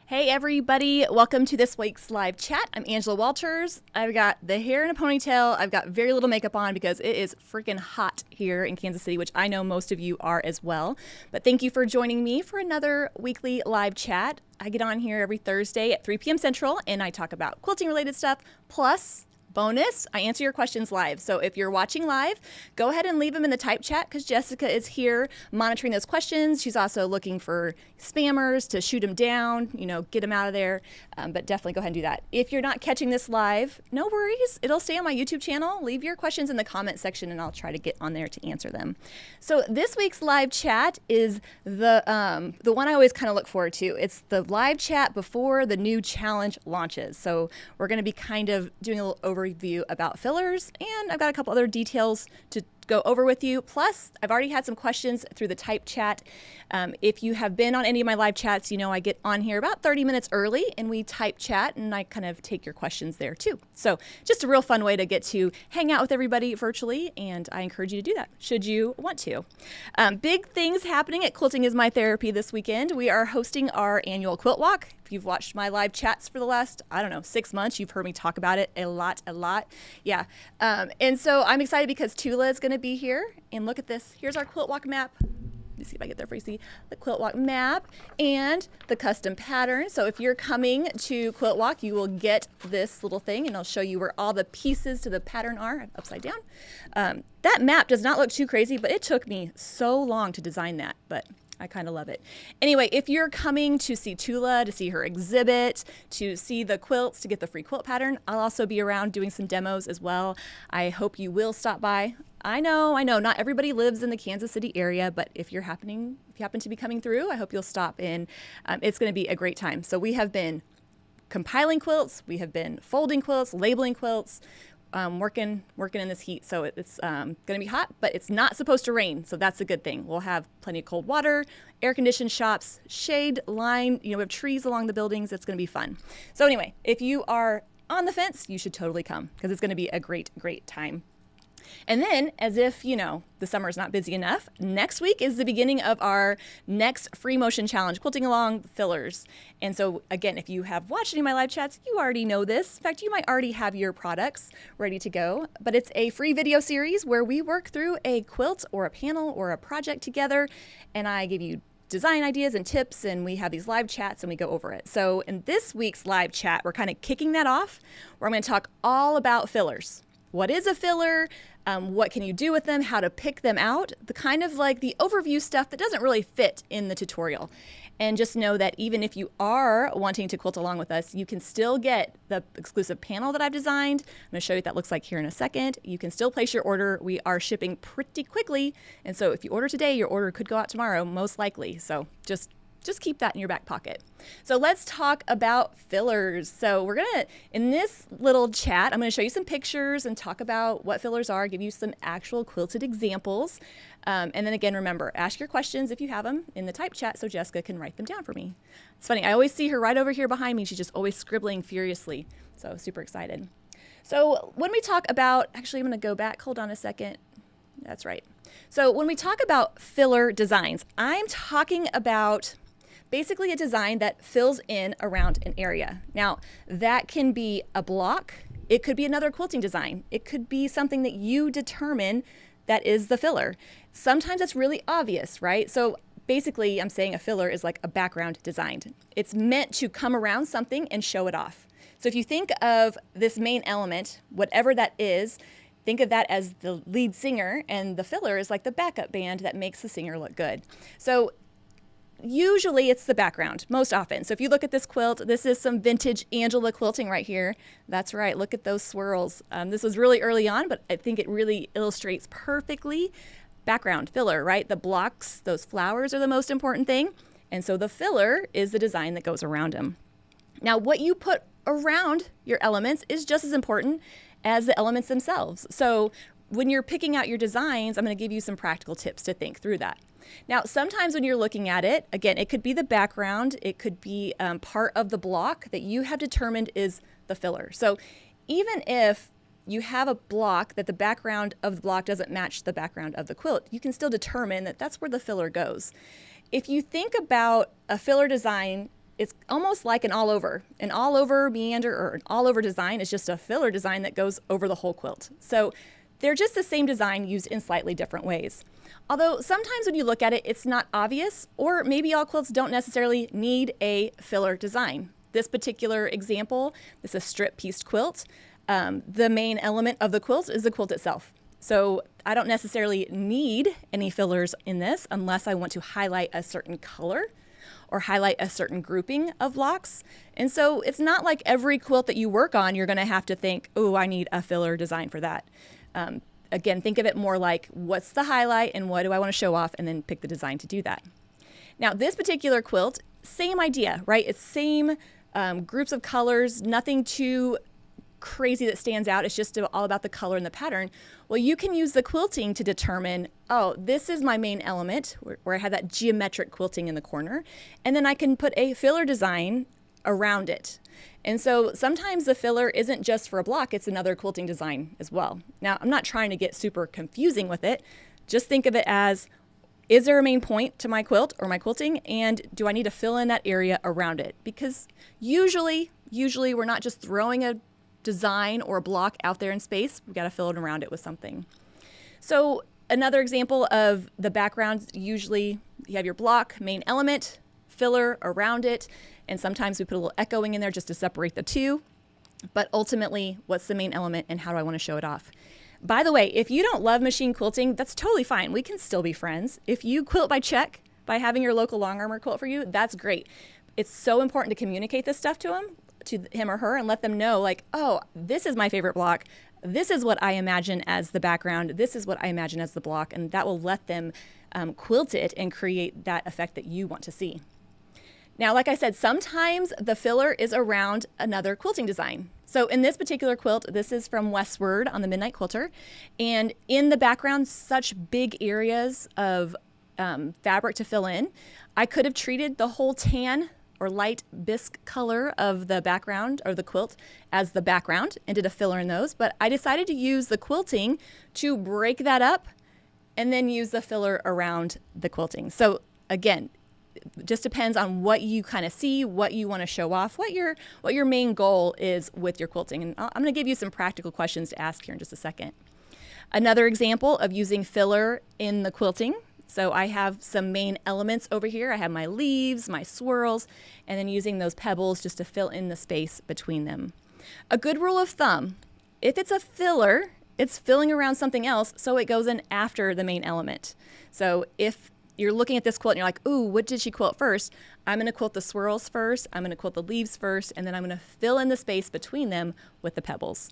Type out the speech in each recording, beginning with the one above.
Hey everybody, welcome to this week's live chat. I'm Angela Walters. I've got the hair in a ponytail. I've got very little makeup on because it is freaking hot here in Kansas City, which I know most of you are as well. But thank you for joining me for another weekly live chat. I get on here every Thursday at 3 p.m. Central and I talk about quilting related stuff, plus bonus, I answer your questions live. So if you're watching live, go ahead and leave them in the type chat because Jessica is here monitoring those questions. She's also looking for spammers to shoot them down, get them out of there. But definitely go ahead and do that. If you're not catching this live, no worries. It'll stay on my YouTube channel. Leave your questions in the comment section and I'll try to get on there to answer them. So this week's live chat is the one I always kind of look forward to. It's the live chat before the new challenge launches. So we're going to be kind of doing a little overview about fillers, and I've got a couple other details to go over with you. Plus, I've already had some questions through the type chat. If you have been on any of my live chats, I get on here about 30 minutes early and we type chat and I kind of take your questions there too. So just a real fun way to get to hang out with everybody virtually, and I encourage you to do that should you want to. Big things happening at Quilting is My Therapy this weekend. We are hosting our annual quilt walk. If you've watched my live chats for the last, 6 months, you've heard me talk about it a lot. Yeah. And so I'm excited because Tula is going to be here. And look at this. Here's our quilt walk map. Let me see if I get there for you. See the quilt walk map and the custom pattern. So if you're coming to quilt walk, you will get this little thing and I'll show you where all the pieces to the pattern are upside down. That map does not look too crazy, but it took me so long to design that, but I kind of love it. Anyway, if you're coming to see Tula, to see her exhibit, to see the quilts, to get the free quilt pattern, I'll also be around doing some demos as well. I hope you will stop by. I know, not everybody lives in the Kansas City area, but if you happen to be coming through, I hope you'll stop in. It's going to be a great time. So we have been compiling quilts, we have been folding quilts, labeling quilts, working in this heat. So it's going to be hot, but it's not supposed to rain. So that's a good thing. We'll have plenty of cold water, air conditioned shops, shade line, we have trees along the buildings. It's going to be fun. So anyway, if you are on the fence, you should totally come because it's going to be a great time. And then, as if, the summer is not busy enough, next week is the beginning of our next free motion challenge, Quilting Along fillers. And so, again, if you have watched any of my live chats, you already know this. In fact, you might already have your products ready to go. But it's a free video series where we work through a quilt or a panel or a project together, and I give you design ideas and tips, and we have these live chats and we go over it. So in this week's live chat, we're kind of kicking that off, where I'm going to talk all about fillers. What is a filler? What can you do with them? How to pick them out? The kind of like the overview stuff that doesn't really fit in the tutorial. And just know that even if you are wanting to quilt along with us, you can still get the exclusive panel that I've designed. I'm going to show you what that looks like here in a second. You can still place your order. We are shipping pretty quickly. And so if you order today, your order could go out tomorrow, most likely. So just keep that in your back pocket. So let's talk about fillers. So we're gonna, in this little chat, I'm gonna show you some pictures and talk about what fillers are, give you some actual quilted examples. And then again, remember, ask your questions if you have them in the type chat so Jessica can write them down for me. It's funny, I always see her right over here behind me. She's just always scribbling furiously. So super excited. So when we talk about, actually I'm gonna go back, hold on a second. That's right. So when we talk about filler designs, I'm talking about basically a design that fills in around an area. Now, that can be a block. It could be another quilting design. It could be something that you determine that is the filler. Sometimes it's really obvious, right? So basically, I'm saying a filler is like a background design. It's meant to come around something and show it off. So if you think of this main element, whatever that is, think of that as the lead singer, and the filler is like the backup band that makes the singer look good. So usually it's the background, most often. So if you look at this quilt, this is some vintage Angela quilting right here. That's right, look at those swirls. This was really early on, but I think it really illustrates perfectly background, filler, right? The blocks, those flowers are the most important thing. And so the filler is the design that goes around them. Now, what you put around your elements is just as important as the elements themselves. So when you're picking out your designs, I'm going to give you some practical tips to think through that. Now, sometimes when you're looking at it, again, it could be the background, it could be part of the block that you have determined is the filler. So even if you have a block that the background of the block doesn't match the background of the quilt, you can still determine that that's where the filler goes. If you think about a filler design it's almost like an all over meander or an all over design is just a filler design that goes over the whole quilt. So they're just the same design used in slightly different ways. Although sometimes when you look at it, it's not obvious, or maybe all quilts don't necessarily need a filler design. This particular example, this is a strip pieced quilt. The main element of the quilt is the quilt itself. So I don't necessarily need any fillers in this unless I want to highlight a certain color or highlight a certain grouping of blocks. And so it's not like every quilt that you work on, you're gonna have to think, oh, I need a filler design for that. Again, think of it more like what's the highlight and what do I want to show off, and then pick the design to do that. Now, this particular quilt, same idea, right? It's same groups of colors, nothing too crazy that stands out. It's just all about the color and the pattern. Well, you can use the quilting to determine, oh, this is my main element where I have that geometric quilting in the corner, and then I can put a filler design around it. And so sometimes the filler isn't just for a block, it's another quilting design as well. Now, I'm not trying to get super confusing with it. Just think of it as, is there a main point to my quilt or my quilting, and do I need to fill in that area around it? Because usually we're not just throwing a design or a block out there in space, we've got to fill it around it with something. So another example of the background, usually you have your block, main element, filler around it, and sometimes we put a little echoing in there just to separate the two. But ultimately, what's the main element and how do I want to show it off? By the way, if you don't love machine quilting, that's totally fine. We can still be friends. If you quilt by check, by having your local long armor quilt for you, that's great. It's so important to communicate this stuff to him or her, and let them know, like, oh, this is my favorite block. This is what I imagine as the background. This is what I imagine as the block, and that will let them quilt it and create that effect that you want to see. Now, like I said, sometimes the filler is around another quilting design. So in this particular quilt, this is from Westward on the Midnight Quilter. And in the background, such big areas of fabric to fill in. I could have treated the whole tan or light bisque color of the background or the quilt as the background and did a filler in those. But I decided to use the quilting to break that up and then use the filler around the quilting. So again, just depends on what you kind of see, what you want to show off, what your main goal is with your quilting. And I'm going to give you some practical questions to ask here in just a second. Another example of using filler in the quilting. So I have some main elements over here. I have my leaves, my swirls, and then using those pebbles just to fill in the space between them. A good rule of thumb, if it's a filler, it's filling around something else, so it goes in after the main element. So if you're looking at this quilt and you're like, ooh, what did she quilt first? I'm going to quilt the swirls first, I'm going to quilt the leaves first, and then I'm going to fill in the space between them with the pebbles.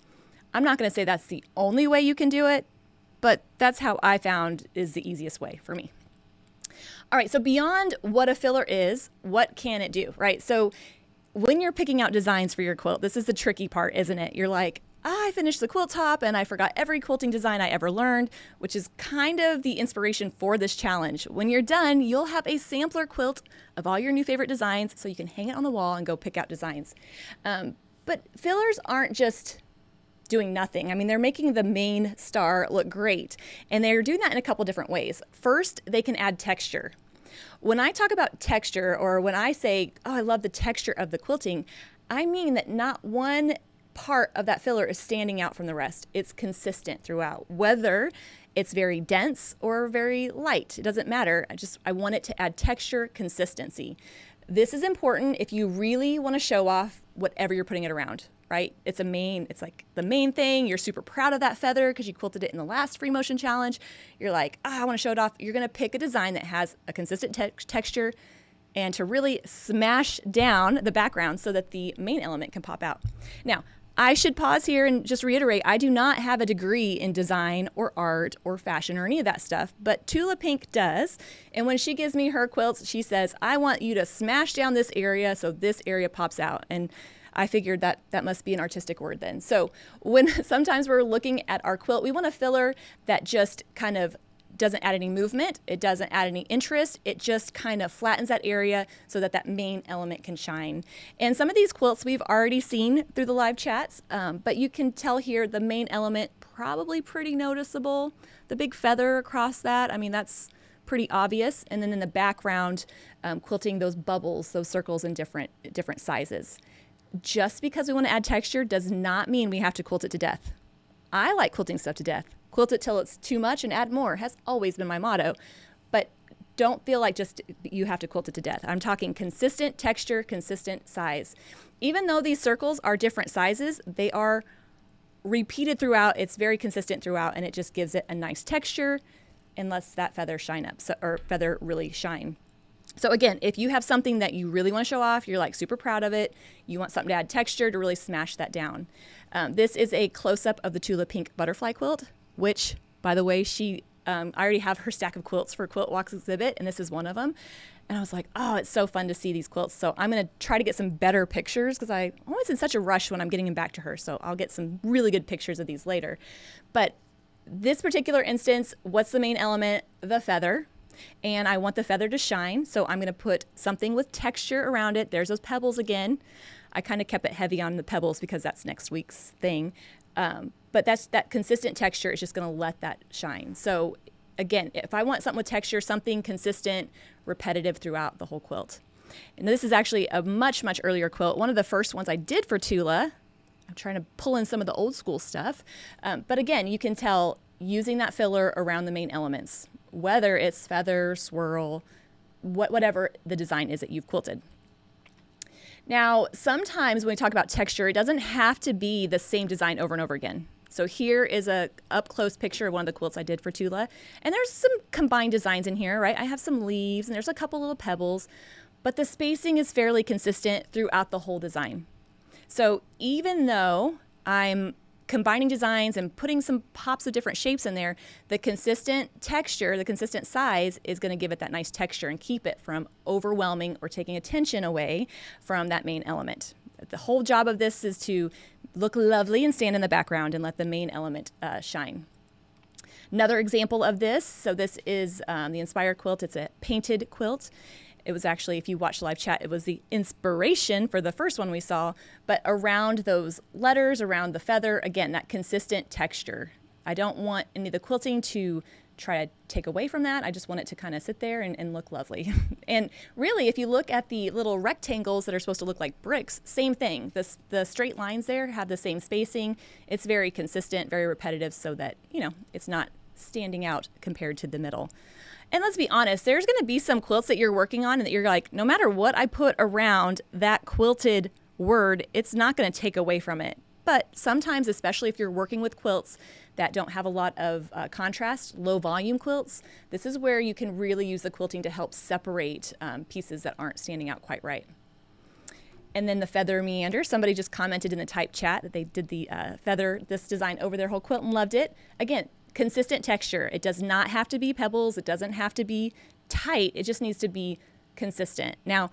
I'm not going to say that's the only way you can do it, but that's how I found is the easiest way for me. All right, so beyond what a filler is, what can it do, right? So when you're picking out designs for your quilt, this is the tricky part, isn't it? You're like, I finished the quilt top and I forgot every quilting design I ever learned, which is kind of the inspiration for this challenge. When you're done, you'll have a sampler quilt of all your new favorite designs so you can hang it on the wall and go pick out designs. But fillers aren't just doing nothing. I mean, they're making the main star look great, and they're doing that in a couple different ways. First, they can add texture. When I talk about texture, or when I say, oh, I love the texture of the quilting, I mean that not one part of that filler is standing out from the rest. It's consistent throughout, whether it's very dense or very light. It doesn't matter. I want it to add texture, consistency. This is important if you really want to show off whatever you're putting it around, right? It's like the main thing. You're super proud of that feather because you quilted it in the last free motion challenge. You're like, I want to show it off. You're going to pick a design that has a consistent texture and to really smash down the background so that the main element can pop out. Now, I should pause here and just reiterate, I do not have a degree in design or art or fashion or any of that stuff, but Tula Pink does. And when she gives me her quilts, she says, I want you to smash down this area so this area pops out. And I figured that must be an artistic word then. So when sometimes we're looking at our quilt, we want a filler that just kind of doesn't add any movement, it doesn't add any interest, it just kind of flattens that area so that that main element can shine. And some of these quilts we've already seen through the live chats, but you can tell here the main element probably pretty noticeable. The big feather across that, I mean, that's pretty obvious. And then in the background, quilting those bubbles, those circles in different sizes. Just because we want to add texture does not mean we have to quilt it to death. I like quilting stuff to death. Quilt it till it's too much and add more has always been my motto. But don't feel like just you have to quilt it to death. I'm talking consistent texture, consistent size. Even though these circles are different sizes, they are repeated throughout. It's very consistent throughout, and it just gives it a nice texture and lets that feather shine up, or feather really shine. So again, if you have something that you really want to show off, you're like super proud of it, you want something to add texture to really smash that down. This is a close-up of the Tula Pink butterfly quilt, which, by the way, I already have her stack of quilts for Quilt Walks exhibit, and this is one of them. And I was like, oh, it's so fun to see these quilts. So I'm going to try to get some better pictures because I'm always in such a rush when I'm getting them back to her. So I'll get some really good pictures of these later. But this particular instance, what's the main element? The feather. And I want the feather to shine, so I'm going to put something with texture around it. There's those pebbles again. I kind of kept it heavy on the pebbles because that's next week's thing. But that consistent texture is just going to let that shine. So again, if I want something with texture, something consistent, repetitive throughout the whole quilt. And this is actually a much, much earlier quilt. One of the first ones I did for Tula. I'm trying to pull in some of the old school stuff. But again, you can tell using that filler around the main elements, whether it's feather, swirl, whatever the design is that you've quilted. Now, sometimes when we talk about texture, it doesn't have to be the same design over and over again. So here is a up-close picture of one of the quilts I did for Tula. And there's some combined designs in here, right? I have some leaves and there's a couple little pebbles, but the spacing is fairly consistent throughout the whole design. So even though I'm combining designs and putting some pops of different shapes in there, the consistent texture, the consistent size is going to give it that nice texture and keep it from overwhelming or taking attention away from that main element. The whole job of this is to look lovely and stand in the background and let the main element shine. Another example of this, so this is the Inspire quilt. It's a painted quilt. It was actually, if you watched the live chat, it was the inspiration for the first one we saw, but around those letters, around the feather, again, that consistent texture. I don't want any of the quilting to try to take away from that. I just want it to kind of sit there and look lovely. And really, if you look at the little rectangles that are supposed to look like bricks, same thing. The straight lines there have the same spacing. It's very consistent, very repetitive so that, it's not standing out compared to the middle. And let's be honest, there's going to be some quilts that you're working on and that you're like, no matter what I put around that quilted word, it's not going to take away from it. But sometimes, especially if you're working with quilts that don't have a lot of contrast, low volume quilts, this is where you can really use the quilting to help separate pieces that aren't standing out quite right. And then the feather meander. Somebody just commented in the type chat that they did the this design over their whole quilt and loved it. Again, consistent texture. It does not have to be pebbles. It doesn't have to be tight. It just needs to be consistent. Now,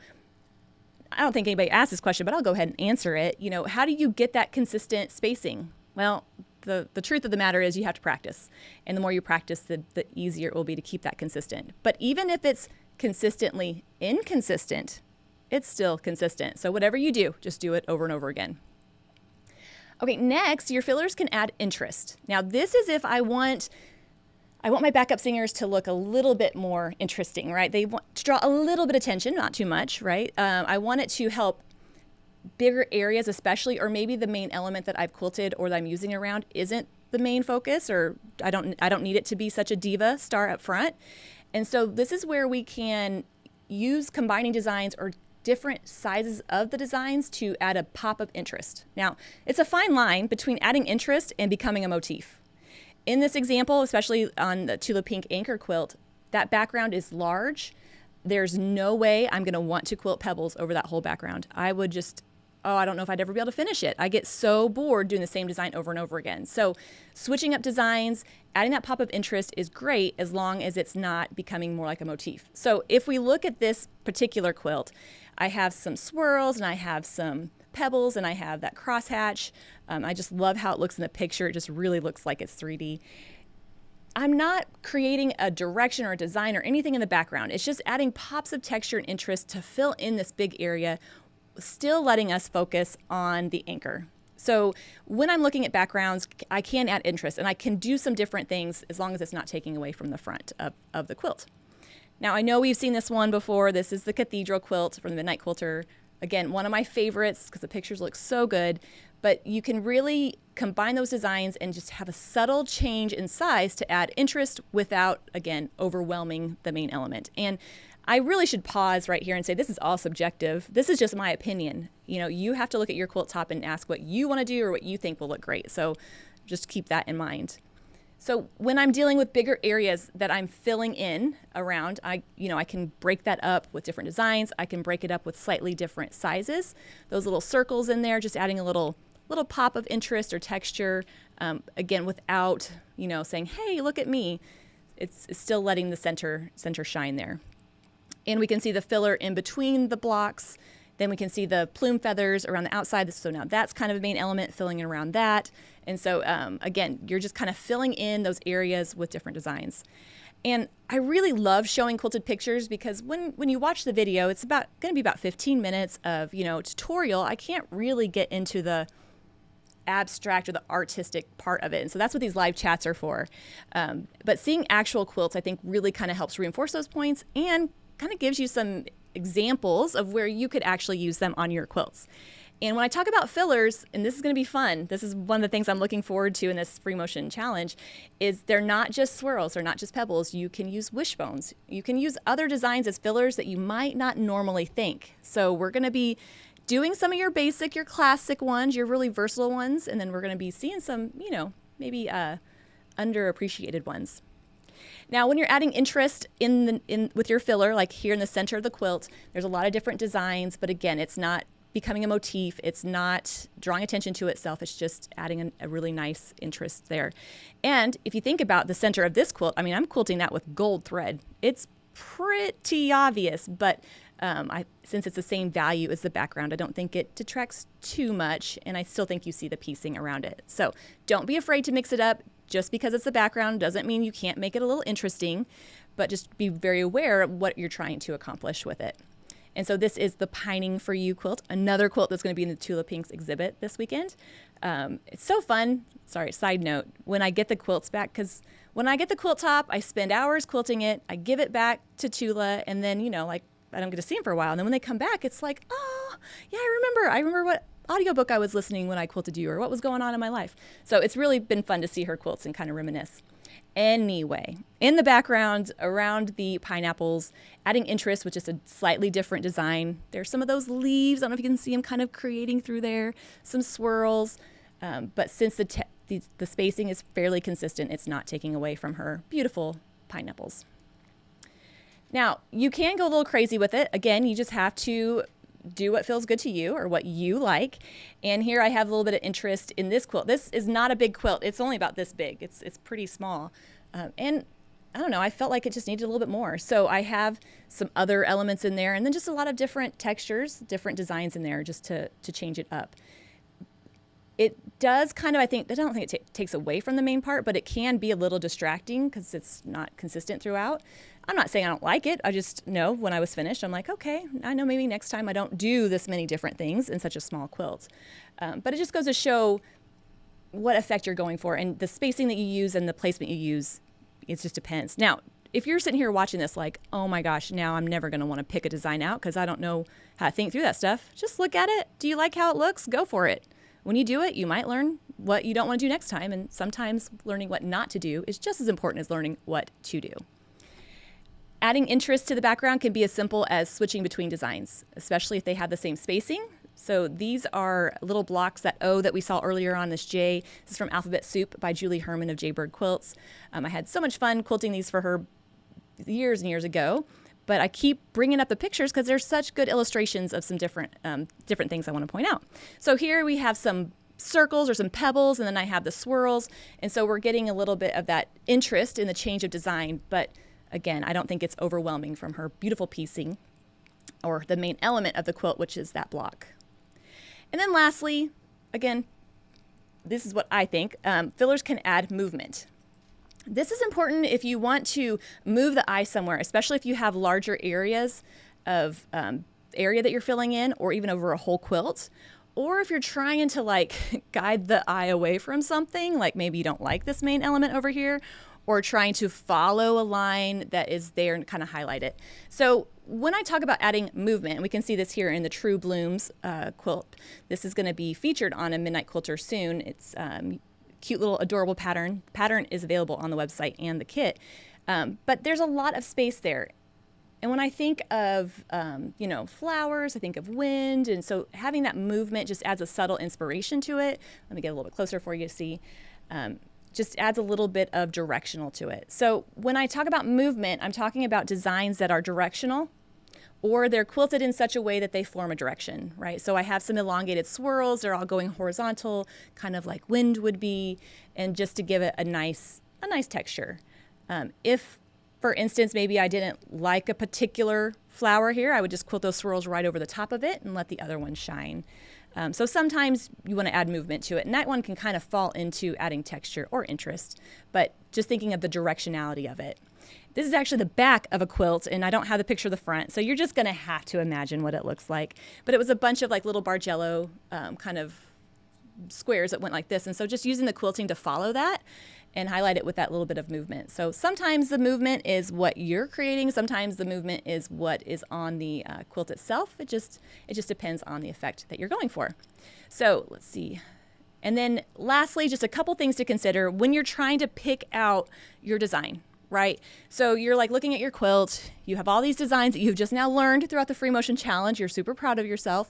I don't think anybody asked this question, but I'll go ahead and answer it. How do you get that consistent spacing? Well, the truth of the matter is you have to practice. And the more you practice, the easier it will be to keep that consistent. But even if it's consistently inconsistent, it's still consistent. So whatever you do, just do it over and over again. Okay, next, your fillers can add interest. Now, this is if I want my backup singers to look a little bit more interesting, right? They want to draw a little bit of attention, not too much, right? I want it to help bigger areas especially, or maybe the main element that I've quilted or that I'm using around isn't the main focus, or I don't need it to be such a diva star up front. And so this is where we can use combining designs or different sizes of the designs to add a pop of interest. Now, it's a fine line between adding interest and becoming a motif. In this example, especially on the Tula Pink anchor quilt, that background is large. There's no way I'm going to want to quilt pebbles over that whole background. I would just, I don't know if I'd ever be able to finish it. I get so bored doing the same design over and over again. So switching up designs, adding that pop of interest is great as long as it's not becoming more like a motif. So if we look at this particular quilt, I have some swirls and I have some pebbles and I have that crosshatch. I just love how it looks in the picture. It just really looks like it's 3D. I'm not creating a direction or a design or anything in the background. It's just adding pops of texture and interest to fill in this big area, still letting us focus on the anchor. So when I'm looking at backgrounds, I can add interest and I can do some different things as long as it's not taking away from the front of the quilt. Now, I know we've seen this one before. This is the Cathedral quilt from the Midnight Quilter. Again, one of my favorites because the pictures look so good, but you can really combine those designs and just have a subtle change in size to add interest without, again, overwhelming the main element. And I really should pause right here and say this is all subjective. This is just my opinion. You know, you have to look at your quilt top and ask what you want to do or what you think will look great. So just keep that in mind. So when I'm dealing with bigger areas that I'm filling in around, I can break that up with different designs. I can break it up with slightly different sizes. Those little circles in there, just adding a little pop of interest or texture. Again, without, saying, hey, look at me. It's still letting the center shine there. And we can see the filler in between the blocks. Then we can see the plume feathers around the outside. So now that's kind of a main element, filling in around that. And so again, you're just kind of filling in those areas with different designs. And I really love showing quilted pictures because when you watch the video, it's going to be about 15 minutes of, tutorial. I can't really get into the abstract or the artistic part of it. And so that's what these live chats are for. But seeing actual quilts, I think, really kind of helps reinforce those points and kind of gives you some examples of where you could actually use them on your quilts. And when I talk about fillers, and this is going to be fun, this is one of the things I'm looking forward to in this free motion challenge, is they're not just swirls, they're not just pebbles. You can use wishbones. You can use other designs as fillers that you might not normally think. So we're going to be doing some of your basic, your classic ones, your really versatile ones, and then we're going to be seeing some, maybe underappreciated ones. Now, when you're adding interest with your filler, like here in the center of the quilt, there's a lot of different designs, but again, it's not becoming a motif. It's not drawing attention to itself. It's just adding a really nice interest there. And if you think about the center of this quilt, I'm quilting that with gold thread. It's pretty obvious, but since it's the same value as the background, I don't think it detracts too much, and I still think you see the piecing around it. So don't be afraid to mix it up. Just because it's the background doesn't mean you can't make it a little interesting, but just be very aware of what you're trying to accomplish with it. And so this is the Pining for You quilt, another quilt that's going to be in the Tula Pinks exhibit this weekend. It's so fun. Sorry, side note, when I get the quilts back, because when I get the quilt top, I spend hours quilting it, I give it back to Tula, and then, I don't get to see them for a while. And then when they come back, it's like, oh, yeah, I remember what audiobook I was listening when I quilted you or what was going on in my life. So it's really been fun to see her quilts and kind of reminisce. Anyway, in the background around the pineapples, adding interest with just a slightly different design. There's some of those leaves. I don't know if you can see them kind of creating through there, some swirls. But since the spacing is fairly consistent, it's not taking away from her beautiful pineapples. Now, you can go a little crazy with it. Again, you just have to do what feels good to you or what you like. And here I have a little bit of interest in this quilt. This is not a big quilt. It's only about this big. It's pretty small. And I don't know, I felt like it just needed a little bit more. So I have some other elements in there and then just a lot of different textures, different designs in there just to change it up. It does kind of, I don't think it takes away from the main part, but it can be a little distracting because it's not consistent throughout. I'm not saying I don't like it. I just know when I was finished, I'm like, okay, I know maybe next time I don't do this many different things in such a small quilt. But it just goes to show what effect you're going for and the spacing that you use and the placement you use. It just depends. Now, if you're sitting here watching this like, oh my gosh, now I'm never going to want to pick a design out because I don't know how to think through that stuff. Just look at it. Do you like how it looks? Go for it. When you do it, you might learn what you don't want to do next time. And sometimes learning what not to do is just as important as learning what to do. Adding interest to the background can be as simple as switching between designs, especially if they have the same spacing. So these are little blocks, that O that we saw earlier on, this J. This is from Alphabet Soup by Julie Herman of Jaybird Quilts. I had so much fun quilting these for her years and years ago, but I keep bringing up the pictures because there's such good illustrations of some different things I want to point out. So here we have some circles or some pebbles, and then I have the swirls. And so we're getting a little bit of that interest in the change of design, but again, I don't think it's overwhelming from her beautiful piecing or the main element of the quilt, which is that block. And then lastly, again, this is what I think, fillers can add movement. This is important if you want to move the eye somewhere, especially if you have larger areas of area that you're filling in, or even over a whole quilt, or if you're trying to like guide the eye away from something, like maybe you don't like this main element over here, or trying to follow a line that is there and kind of highlight it. So when I talk about adding movement, and we can see this here in the True Blooms quilt, this is going to be featured on a Midnight Quilter soon. It's cute little adorable pattern. Pattern is available on the website and the kit, but there's a lot of space there. And when I think of, flowers, I think of wind. And so having that movement just adds a subtle inspiration to it. Let me get a little bit closer for you to see. Just adds a little bit of directional to it. So when I talk about movement, I'm talking about designs that are directional, or they're quilted in such a way that they form a direction, right? So I have some elongated swirls. They're all going horizontal, kind of like wind would be, and just to give it a nice texture. If, for instance, maybe I didn't like a particular flower here, I would just quilt those swirls right over the top of it and let the other one shine. So sometimes you want to add movement to it, and that one can kind of fall into adding texture or interest, but just thinking of the directionality of it. This is actually the back of a quilt, and I don't have the picture of the front, so you're just going to have to imagine what it looks like. But it was a bunch of like little Bargello kind of squares that went like this, and so just using the quilting to follow that and highlight it with that little bit of movement. So sometimes the movement is what you're creating. Sometimes the movement is what is on the quilt itself. It just depends on the effect that you're going for. So let's see. And then lastly, just a couple things to consider when you're trying to pick out your design, right? So you're like looking at your quilt, you have all these designs that you've just now learned throughout the Free Motion Challenge. You're super proud of yourself.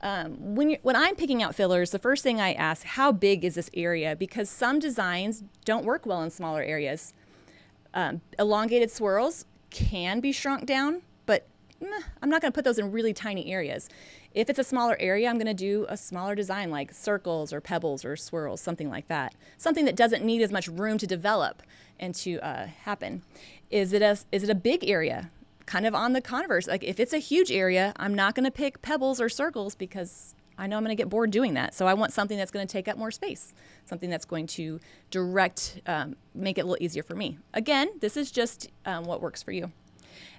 When I'm picking out fillers, the first thing I ask, how big is this area? Because some designs don't work well in smaller areas. Elongated swirls can be shrunk down, but I'm not going to put those in really tiny areas. If it's a smaller area, I'm going to do a smaller design like circles or pebbles or swirls, something like that. Something that doesn't need as much room to develop and to happen. Is it a big area? Kind of on the converse. Like if it's a huge area, I'm not going to pick pebbles or circles because I know I'm going to get bored doing that. So I want something that's going to take up more space, something that's going to make it a little easier for me. Again, this is just what works for you.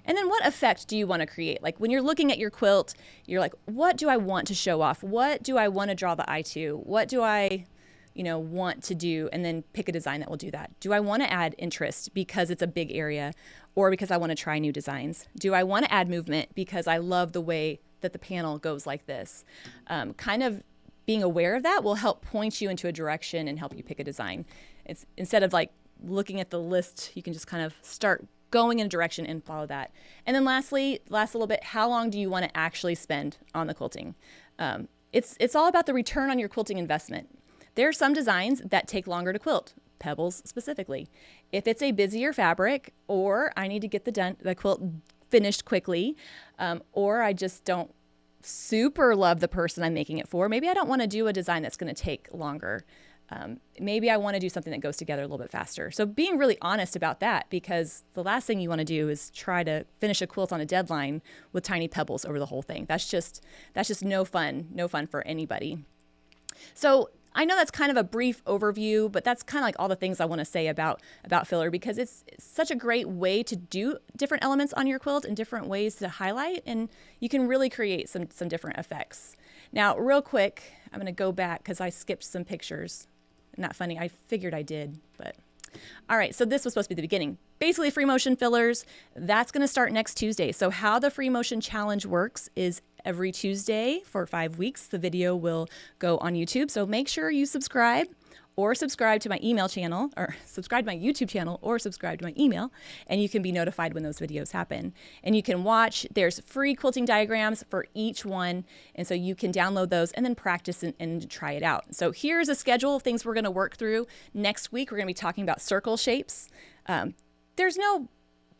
And then what effect do you want to create? Like when you're looking at your quilt, you're like, what do I want to show off? What do I want to draw the eye to? What do I want to do? And then pick a design that will do that. Do I want to add interest because it's a big area or because I want to try new designs? Do I want to add movement because I love the way that the panel goes like this? Kind of being aware of that will help point you into a direction and help you pick a design. It's instead of like looking at the list, you can just kind of start going in a direction and follow that. And then lastly, last a little bit, how long do you want to actually spend on the quilting? It's all about the return on your quilting investment. There are some designs that take longer to quilt, pebbles specifically. If it's a busier fabric, or I need to get the quilt finished quickly, or I just don't super love the person I'm making it for, maybe I don't want to do a design that's going to take longer. Maybe I want to do something that goes together a little bit faster. So being really honest about that, because the last thing you want to do is try to finish a quilt on a deadline with tiny pebbles over the whole thing. That's just no fun for anybody. So I know that's kind of a brief overview, but that's kind of like all the things I want to say about filler, because it's such a great way to do different elements on your quilt and different ways to highlight, and you can really create some different effects. Now, real quick, I'm going to go back because I skipped some pictures. Not funny. I figured I did, but all right. So this was supposed to be the beginning. Basically, free motion fillers, that's going to start next Tuesday. So how the Free Motion Challenge works is every Tuesday for 5 weeks, the video will go on YouTube. So make sure you subscribe or subscribe to my email channel, or subscribe to my YouTube channel, or subscribe to my email, and you can be notified when those videos happen. And you can watch, there's free quilting diagrams for each one, and so you can download those and then practice and try it out. So here's a schedule of things we're gonna work through. Next week, we're gonna be talking about circle shapes. There's no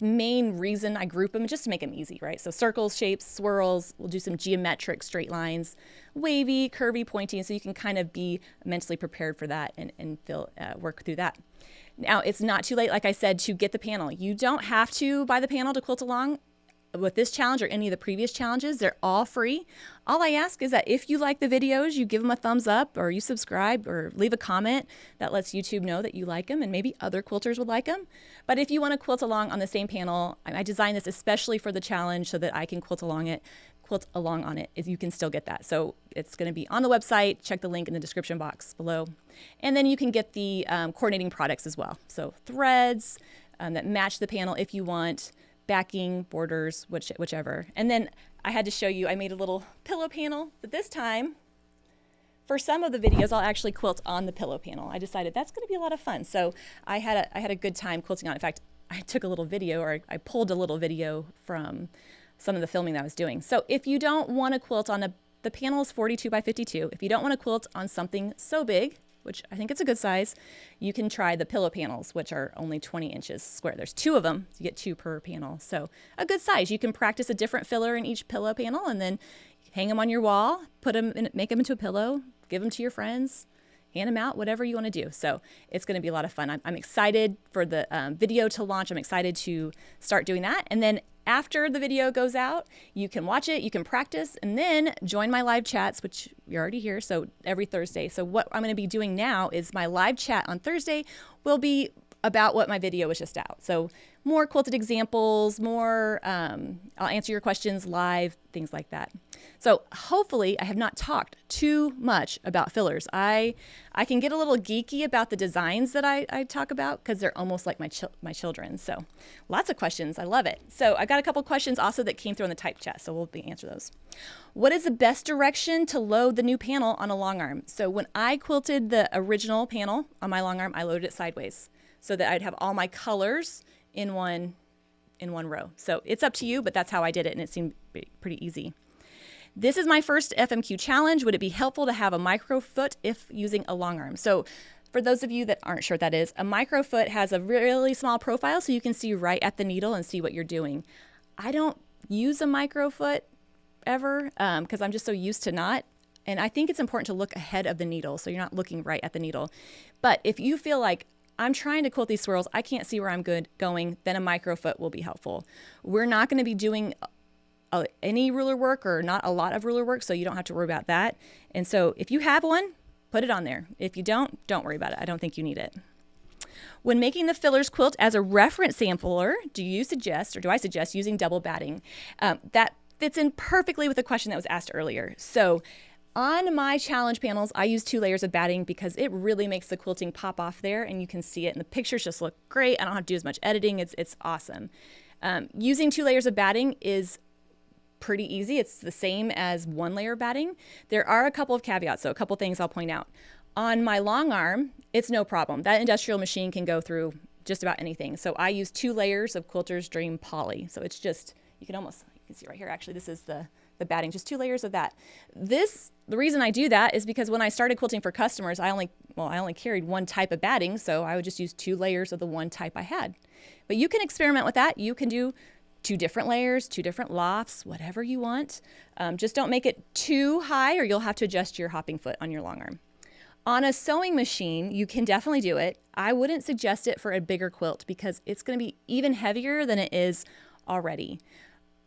main reason I group them, just to make them easy, right? So circles, shapes, swirls, we'll do some geometric straight lines, wavy, curvy, pointy, so you can kind of be mentally prepared for that and work through that. Now, it's not too late, like I said, to get the panel. You don't have to buy the panel to quilt along with this challenge or any of the previous challenges. They're all free. All I ask is that if you like the videos, you give them a thumbs up, or you subscribe, or leave a comment that lets YouTube know that you like them, and maybe other quilters would like them. But if you want to quilt along on the same panel, I designed this especially for the challenge so that I can quilt Quilt Along on it, you can still get that. So it's going to be on the website. Check the link in the description box below. And then you can get the coordinating products as well. So threads that match the panel if you want, backing, borders, whichever. And then I had to show you, I made a little pillow panel, but this time, for some of the videos, I'll actually quilt on the pillow panel. I decided that's going to be a lot of fun. So I had a good time quilting on it. In fact, I took a little video, or I pulled a little video from some of the filming that I was doing. So if you don't want to quilt on the panel is 42 by 52. If you don't want to quilt on something so big, which I think it's a good size, you can try the pillow panels, which are only 20 inches square. There's 2 of them. You get 2 per panel. So a good size. You can practice a different filler in each pillow panel and then hang them on your wall, make them into a pillow, give them to your friends, hand them out, whatever you want to do. So it's going to be a lot of fun. I'm excited for the video to launch. I'm excited to start doing that. And then after the video goes out, you can watch it, you can practice, and then join my live chats, which you're already here, so every Thursday. So what I'm going to be doing now is my live chat on Thursday will be about what my video was just out. So more quilted examples, more, I'll answer your questions live, things like that. So hopefully I have not talked too much about fillers. I can get a little geeky about the designs that I talk about because they're almost like my children. So lots of questions. I love it. So I got a couple questions also that came through in the type chat, so we'll answer those. What is the best direction to load the new panel on a long arm? So when I quilted the original panel on my long arm, I loaded it sideways so that I'd have all my colors in one row. So it's up to you, but that's how I did it, and it seemed pretty easy. This is my first FMQ challenge. Would it be helpful to have a micro foot if using a long arm? So for those of you that aren't sure what that is, a micro foot has a really small profile so you can see right at the needle and see what you're doing. I don't use a micro foot ever because I'm just so used to not. And I think it's important to look ahead of the needle so you're not looking right at the needle. But if you feel like I'm trying to quilt these swirls, I can't see where I'm going, then a micro foot will be helpful. We're not going to be doing any ruler work or not a lot of ruler work, so you don't have to worry about that. And so if you have one, put it on there. If you don't worry about it. I don't think you need it. When making the fillers quilt as a reference sampler, do I suggest using double batting? That fits in perfectly with the question that was asked earlier. So on my challenge panels, I use 2 layers of batting because it really makes the quilting pop off there and you can see it and the pictures just look great. I don't have to do as much editing. It's awesome. Using 2 layers of batting is pretty easy. It's the same as 1 layer of batting. There are a couple of caveats, so a couple things I'll point out. On my long arm, it's no problem. That industrial machine can go through just about anything. So I use 2 layers of Quilter's Dream Poly. So it's just, you can see right here, actually, this is the batting, just 2 layers of that. The reason I do that is because when I started quilting for customers, I only carried 1 type of batting, so I would just use 2 layers of the 1 type I had. But you can experiment with that. You can do 2 different layers, 2 different lofts, whatever you want. Just don't make it too high or you'll have to adjust your hopping foot on your long arm. On a sewing machine, you can definitely do it. I wouldn't suggest it for a bigger quilt because it's going to be even heavier than it is already.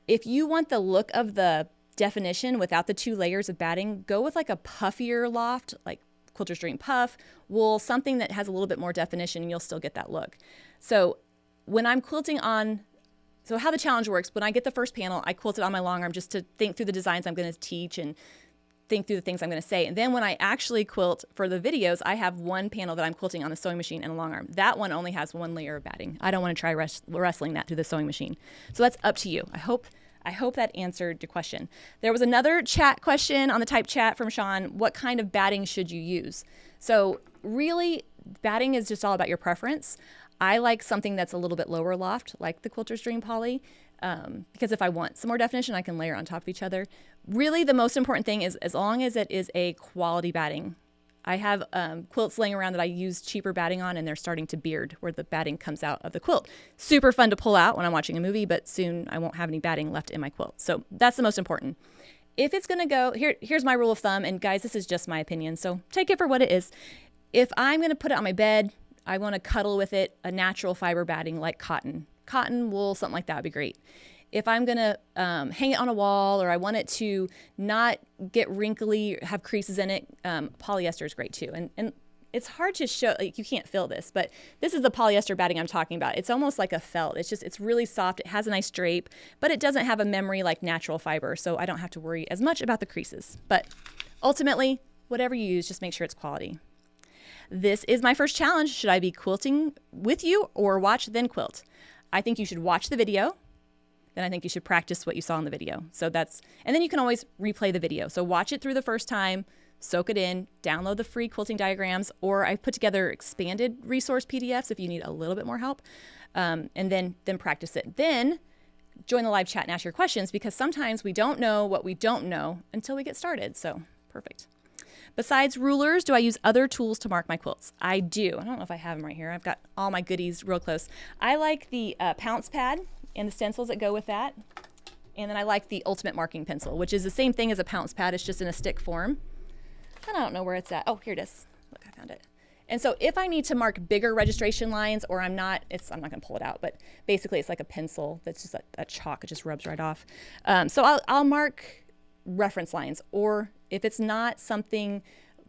If you want the look of the definition without the 2 layers of batting, go with like a puffier loft, like Quilter's Dream Puff, wool, something that has a little bit more definition and you'll still get that look. So when I'm quilting so how the challenge works, when I get the first panel, I quilt it on my long arm just to think through the designs I'm going to teach and think through the things I'm going to say. And then when I actually quilt for the videos, I have 1 panel that I'm quilting on the sewing machine and a long arm. That one only has 1 layer of batting. I don't want to try wrestling that through the sewing machine. So that's up to you. I hope that answered your question. There was another chat question on the type chat from Sean. What kind of batting should you use? So really, batting is just all about your preference. I like something that's a little bit lower loft, like the Quilter's Dream Poly, because if I want some more definition, I can layer on top of each other. Really, the most important thing is as long as it is a quality batting. I have quilts laying around that I use cheaper batting on, and they're starting to beard where the batting comes out of the quilt. Super fun to pull out when I'm watching a movie, but soon I won't have any batting left in my quilt. So that's the most important. If it's going to go, here's my rule of thumb, and guys, this is just my opinion, so take it for what it is. If I'm going to put it on my bed, I want to cuddle with it, a natural fiber batting like cotton, wool, something like that would be great. If I'm going to hang it on a wall or I want it to not get wrinkly, have creases in it, polyester is great too. And it's hard to show, like you can't feel this, but this is the polyester batting I'm talking about. It's almost like a felt. It's really soft. It has a nice drape, but it doesn't have a memory like natural fiber. So I don't have to worry as much about the creases. But ultimately, whatever you use, just make sure it's quality. This is my first challenge. Should I be quilting with you or watch then quilt? I think you should watch the video. Then I think you should practice what you saw in the video. And then you can always replay the video. So watch it through the first time, soak it in, download the free quilting diagrams, or I've put together expanded resource PDFs if you need a little bit more help, and then practice it. Then join the live chat and ask your questions, because sometimes we don't know what we don't know until we get started. So perfect. Besides rulers, do I use other tools to mark my quilts? I do. I don't know if I have them right here. I've got all my goodies real close. I like the pounce pad and the stencils that go with that. And then I like the ultimate marking pencil, which is the same thing as a pounce pad. It's just in a stick form. And I don't know where it's at. Oh, here it is. Look, I found it. And so if I need to mark bigger registration lines, or I'm not going to pull it out, but basically it's like a pencil that's just a chalk. It just rubs right off. So I'll mark reference lines, or if it's not something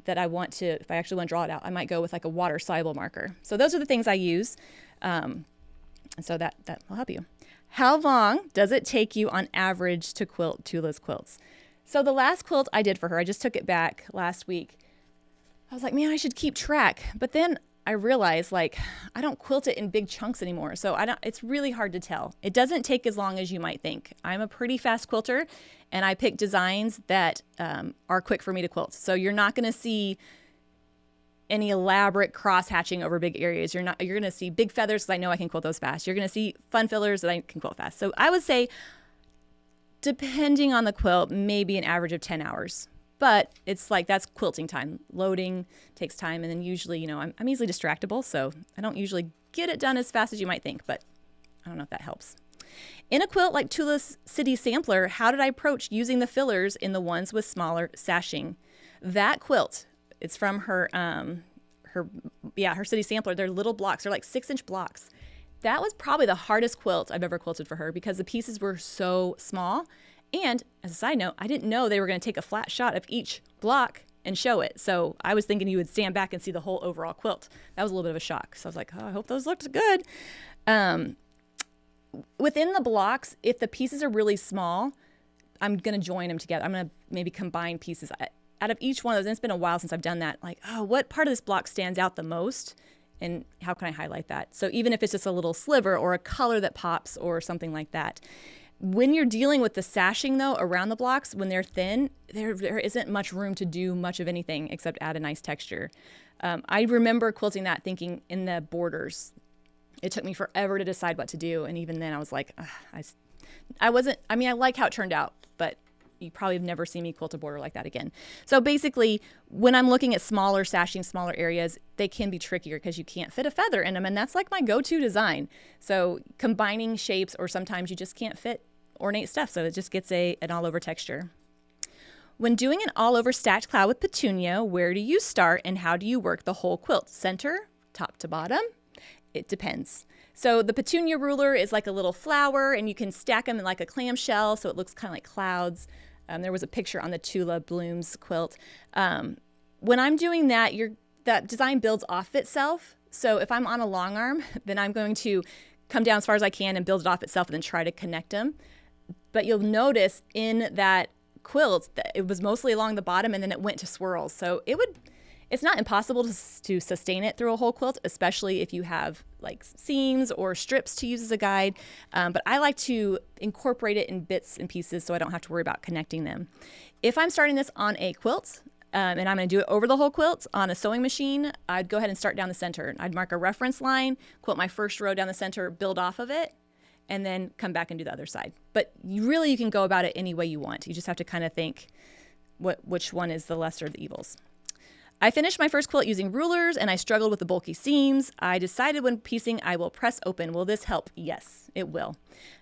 that if I actually want to draw it out, I might go with like a water soluble marker. So those are the things I use. And so that will help you. How long does it take you on average to quilt Tula's quilts? So the last quilt I did for her, I just took it back last week. I was like, man, I should keep track. But then I realized, like, I don't quilt it in big chunks anymore. So it's really hard to tell. It doesn't take as long as you might think. I'm a pretty fast quilter, and I pick designs that are quick for me to quilt. So you're not going to see any elaborate cross hatching over big areas. You're going to see big feathers, because I know I can quilt those fast. You're going to see fun fillers that I can quilt fast. So I would say, depending on the quilt, maybe an average of 10 hours. But it's like, that's quilting time. Loading takes time. And then usually, I'm easily distractible, so I don't usually get it done as fast as you might think, but I don't know if that helps. In a quilt like Tula's City Sampler, how did I approach using the fillers in the ones with smaller sashing? That quilt, it's from her City Sampler. They're little blocks. They're like 6-inch blocks. That was probably the hardest quilt I've ever quilted for her, because the pieces were so small. And as a side note, I didn't know they were going to take a flat shot of each block and show it. So I was thinking you would stand back and see the whole overall quilt. That was a little bit of a shock. So I was like, oh, I hope those looked good. Within the blocks, if the pieces are really small, I'm going to join them together. I'm going to maybe combine pieces. Out of each one of those, and it's been a while since I've done that, like, oh, what part of this block stands out the most? And how can I highlight that? So even if it's just a little sliver or a color that pops or something like that. When you're dealing with the sashing, though, around the blocks, when they're thin, there isn't much room to do much of anything except add a nice texture. I remember quilting that thinking in the borders. It took me forever to decide what to do. And even then I was like, I like how it turned out, but you probably have never seen me quilt a border like that again. So basically, when I'm looking at smaller sashing, smaller areas, they can be trickier because you can't fit a feather in them. And that's like my go-to design. So combining shapes, or sometimes you just can't fit ornate stuff. So it just gets an all-over texture. When doing an all-over stacked cloud with petunia, where do you start and how do you work the whole quilt? Center, top to bottom? It depends. So the petunia ruler is like a little flower, and you can stack them in like a clamshell, so it looks kind of like clouds. There was a picture on the Tula Blooms quilt. When I'm doing that, that design builds off itself. So if I'm on a long arm, then I'm going to come down as far as I can and build it off itself and then try to connect them. But you'll notice in that quilt that it was mostly along the bottom, and then it went to swirls. So it's not impossible to sustain it through a whole quilt, especially if you have like seams or strips to use as a guide. But I like to incorporate it in bits and pieces so I don't have to worry about connecting them. If I'm starting this on a quilt, and I'm going to do it over the whole quilt on a sewing machine, I'd go ahead and start down the center. I'd mark a reference line, quilt my first row down the center, build off of it, and then come back and do the other side. But you can go about it any way you want. You just have to kind of think which one is the lesser of the evils. I finished my first quilt using rulers, and I struggled with the bulky seams. I decided when piecing I will press open. Will this help? Yes, it will.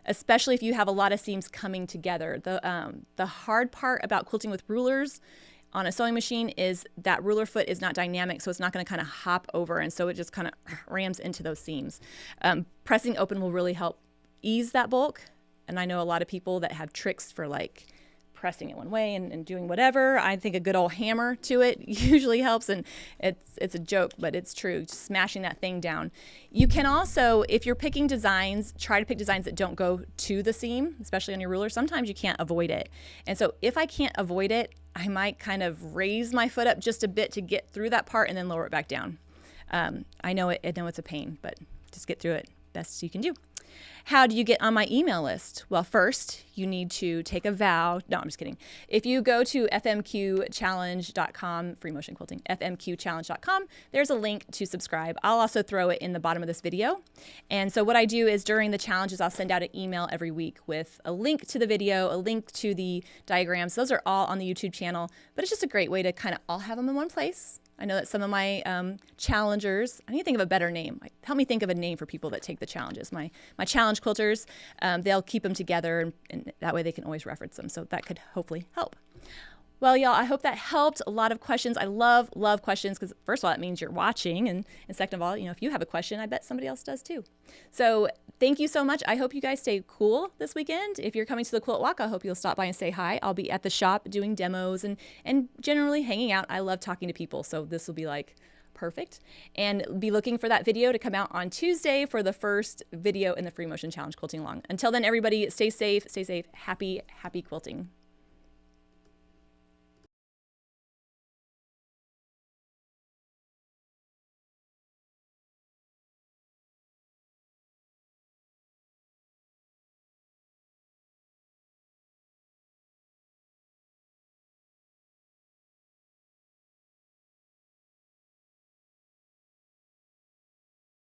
Especially if you have a lot of seams coming together. The hard part about quilting with rulers on a sewing machine is that ruler foot is not dynamic, so it's not going to kind of hop over, and so it just kind of rams into those seams. Pressing open will really help ease that bulk, and I know a lot of people that have tricks for like pressing it one way and doing whatever. I think a good old hammer to it usually helps, and it's a joke, but it's true, just smashing that thing down. You can also, if you're picking designs, try to pick designs that don't go to the seam, especially on your ruler. Sometimes you can't avoid it. And so if I can't avoid it, I might kind of raise my foot up just a bit to get through that part and then lower it back down. I know it's a pain, but just get through it best you can do. How do you get on my email list? Well, first, you need to take a vow. No, I'm just kidding. If you go to fmqchallenge.com, free motion quilting, fmqchallenge.com, there's a link to subscribe. I'll also throw it in the bottom of this video. And so what I do is during the challenges, I'll send out an email every week with a link to the video, a link to the diagrams. Those are all on the YouTube channel, but it's just a great way to kind of all have them in one place. I know that some of my challengers, I need to think of a better name. Help me think of a name for people that take the challenges. My challenge quilters, they'll keep them together, and that way they can always reference them. So that could hopefully help. Well, y'all, I hope that helped. A lot of questions. I love questions because first of all, it means you're watching. And second of all, if you have a question, I bet somebody else does too. So thank you so much. I hope you guys stay cool this weekend. If you're coming to the Quilt Walk, I hope you'll stop by and say hi. I'll be at the shop doing demos and generally hanging out. I love talking to people. So this will be like perfect. And be looking for that video to come out on Tuesday for the first video in the Free Motion Challenge Quilting Along. Until then, everybody stay safe, happy quilting.